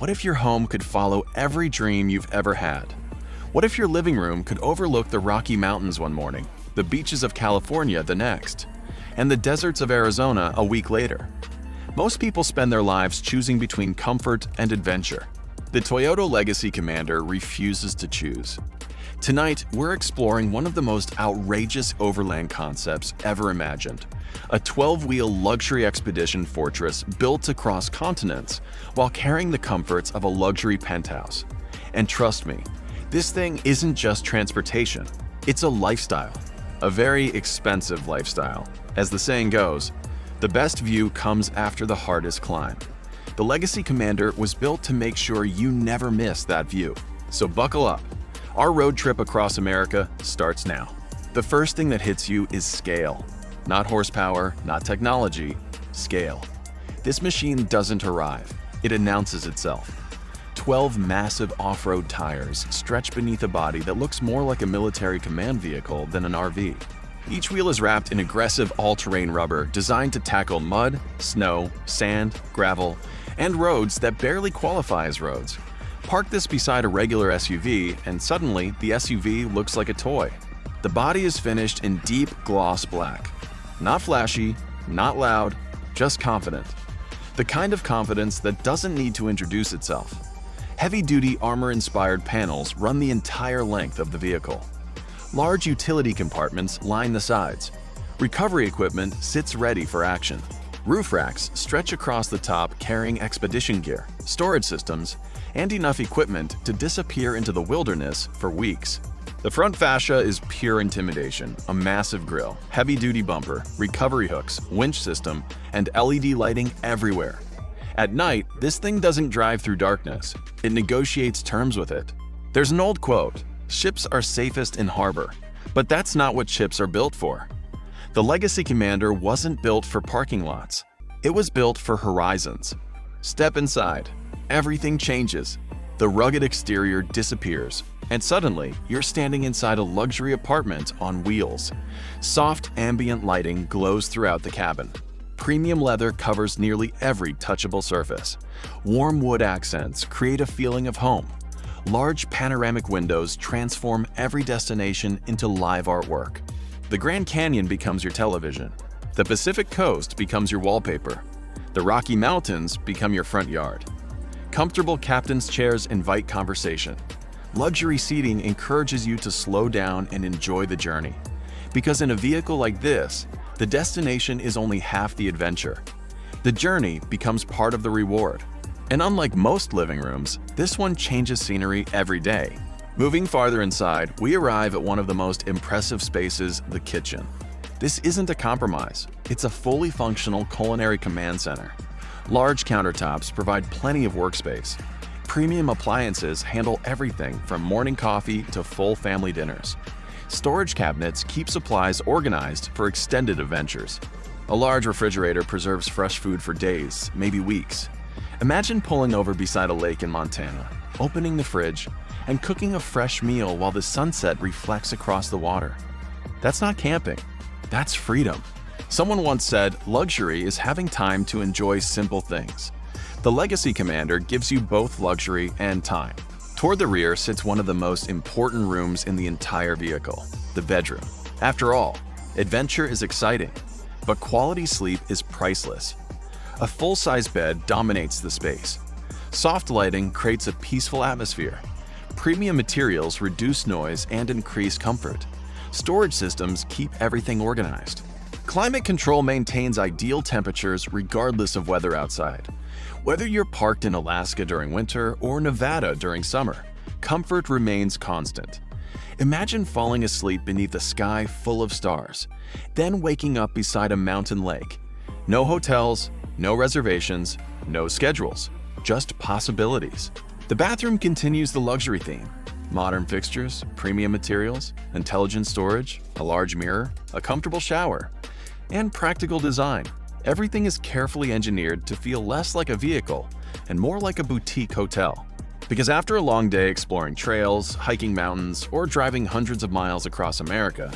What if your home could follow every dream you've ever had? What if your living room could overlook the Rocky Mountains one morning, the beaches of California the next, and the deserts of Arizona a week later? Most people spend their lives choosing between comfort and adventure. The Toyota Legacy Commander refuses to choose. Tonight, we're exploring one of the most outrageous overland concepts ever imagined, a 12-wheel luxury expedition fortress built across continents while carrying the comforts of a luxury penthouse. And trust me, this thing isn't just transportation, it's a lifestyle. A very expensive lifestyle. As the saying goes, the best view comes after the hardest climb. The Legacy Commander was built to make sure you never miss that view. So buckle up. Our road trip across America starts now. The first thing that hits you is scale. Not horsepower, not technology, scale. This machine doesn't arrive, it announces itself. 12 massive off-road tires stretch beneath a body that looks more like a military command vehicle than an RV. Each wheel is wrapped in aggressive all-terrain rubber designed to tackle mud, snow, sand, gravel, and roads that barely qualify as roads. Park this beside a regular SUV, and suddenly the SUV looks like a toy. The body is finished in deep gloss black. Not flashy, not loud, just confident. The kind of confidence that doesn't need to introduce itself. Heavy-duty armor-inspired panels run the entire length of the vehicle. Large utility compartments line the sides. Recovery equipment sits ready for action. Roof racks stretch across the top carrying expedition gear, storage systems, and enough equipment to disappear into the wilderness for weeks. The front fascia is pure intimidation, a massive grille, heavy-duty bumper, recovery hooks, winch system, and LED lighting everywhere. At night, this thing doesn't drive through darkness, it negotiates terms with it. There's an old quote, "Ships are safest in harbor," but that's not what ships are built for. The Legacy Commander wasn't built for parking lots, it was built for horizons. Step inside, everything changes. The rugged exterior disappears, and suddenly you're standing inside a luxury apartment on wheels. Soft ambient lighting glows throughout the cabin. Premium leather covers nearly every touchable surface. Warm wood accents create a feeling of home. Large panoramic windows transform every destination into live artwork. The Grand Canyon becomes your television. The Pacific Coast becomes your wallpaper. The Rocky Mountains become your front yard. Comfortable captain's chairs invite conversation. Luxury seating encourages you to slow down and enjoy the journey. Because in a vehicle like this, the destination is only half the adventure. The journey becomes part of the reward. And unlike most living rooms, this one changes scenery every day. Moving farther inside, we arrive at one of the most impressive spaces, the kitchen. This isn't a compromise. It's a fully functional culinary command center. Large countertops provide plenty of workspace. Premium appliances handle everything from morning coffee to full family dinners. Storage cabinets keep supplies organized for extended adventures. A large refrigerator preserves fresh food for days, maybe weeks. Imagine pulling over beside a lake in Montana, opening the fridge, and cooking a fresh meal while the sunset reflects across the water. That's not camping, that's freedom. Someone once said, luxury is having time to enjoy simple things. The Legacy Commander gives you both luxury and time. Toward the rear sits one of the most important rooms in the entire vehicle, the bedroom. After all, adventure is exciting, but quality sleep is priceless. A full-size bed dominates the space. Soft lighting creates a peaceful atmosphere. Premium materials reduce noise and increase comfort. Storage systems keep everything organized. Climate control maintains ideal temperatures regardless of weather outside. Whether you're parked in Alaska during winter or Nevada during summer, comfort remains constant. Imagine falling asleep beneath a sky full of stars, then waking up beside a mountain lake. No hotels, no reservations, no schedules, just possibilities. The bathroom continues the luxury theme. Modern fixtures, premium materials, intelligent storage, a large mirror, a comfortable shower, and practical design. Everything is carefully engineered to feel less like a vehicle and more like a boutique hotel. Because after a long day exploring trails, hiking mountains, or driving hundreds of miles across America,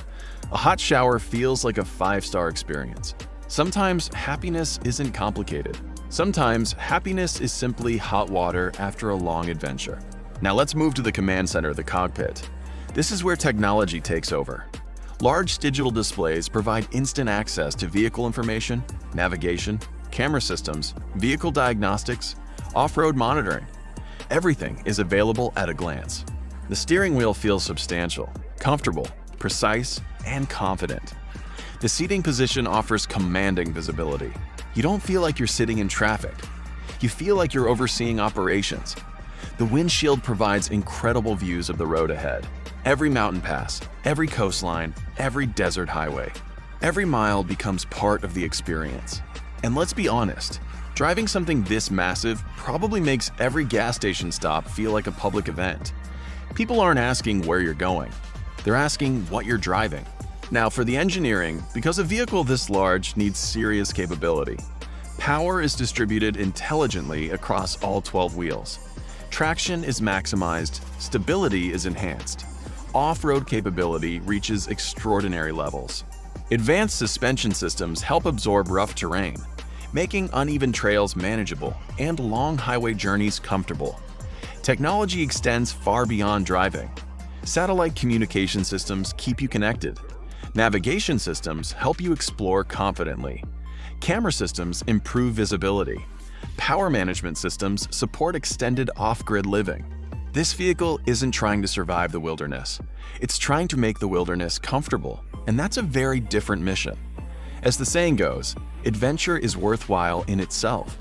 a hot shower feels like a 5-star experience. Sometimes happiness isn't complicated. Sometimes happiness is simply hot water after a long adventure. Now let's move to the command center, the cockpit. This is where technology takes over. Large digital displays provide instant access to vehicle information, navigation, camera systems, vehicle diagnostics, off-road monitoring. Everything is available at a glance. The steering wheel feels substantial, comfortable, precise, and confident. The seating position offers commanding visibility. You don't feel like you're sitting in traffic. You feel like you're overseeing operations. The windshield provides incredible views of the road ahead. Every mountain pass, every coastline, every desert highway. Every mile becomes part of the experience. And let's be honest, driving something this massive probably makes every gas station stop feel like a public event. People aren't asking where you're going. They're asking what you're driving. Now for the engineering, because a vehicle this large needs serious capability. Power is distributed intelligently across all 12 wheels. Traction is maximized, stability is enhanced. Off-road capability reaches extraordinary levels. Advanced suspension systems help absorb rough terrain, making uneven trails manageable and long highway journeys comfortable. Technology extends far beyond driving. Satellite communication systems keep you connected. Navigation systems help you explore confidently. Camera systems improve visibility. Power management systems support extended off-grid living. This vehicle isn't trying to survive the wilderness. It's trying to make the wilderness comfortable, and that's a very different mission. As the saying goes, adventure is worthwhile in itself.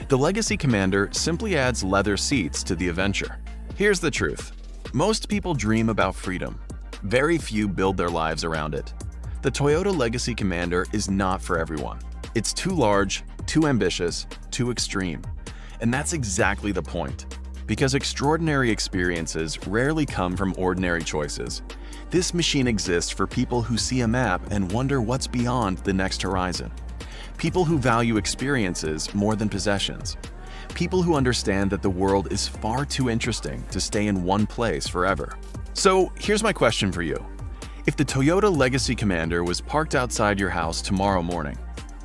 The Legacy Commander simply adds leather seats to the adventure. Here's the truth. Most people dream about freedom. Very few build their lives around it. The Toyota Legacy Commander is not for everyone. It's too large, too ambitious, too extreme. And that's exactly the point. Because extraordinary experiences rarely come from ordinary choices. This machine exists for people who see a map and wonder what's beyond the next horizon. People who value experiences more than possessions. People who understand that the world is far too interesting to stay in one place forever. So here's my question for you. If the Toyota Legacy Commander was parked outside your house tomorrow morning,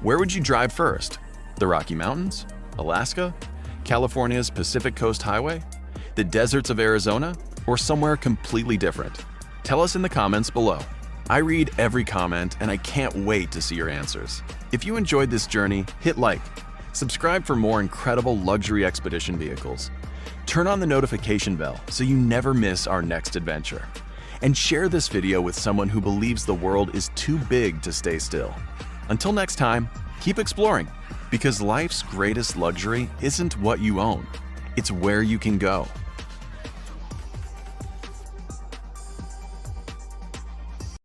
where would you drive first? The Rocky Mountains? Alaska? California's Pacific Coast Highway? The deserts of Arizona? Or somewhere completely different? Tell us in the comments below. I read every comment and I can't wait to see your answers. If you enjoyed this journey, hit like. Subscribe for more incredible luxury expedition vehicles. Turn on the notification bell so you never miss our next adventure. And share this video with someone who believes the world is too big to stay still. Until next time, keep exploring, because life's greatest luxury isn't what you own, it's where you can go.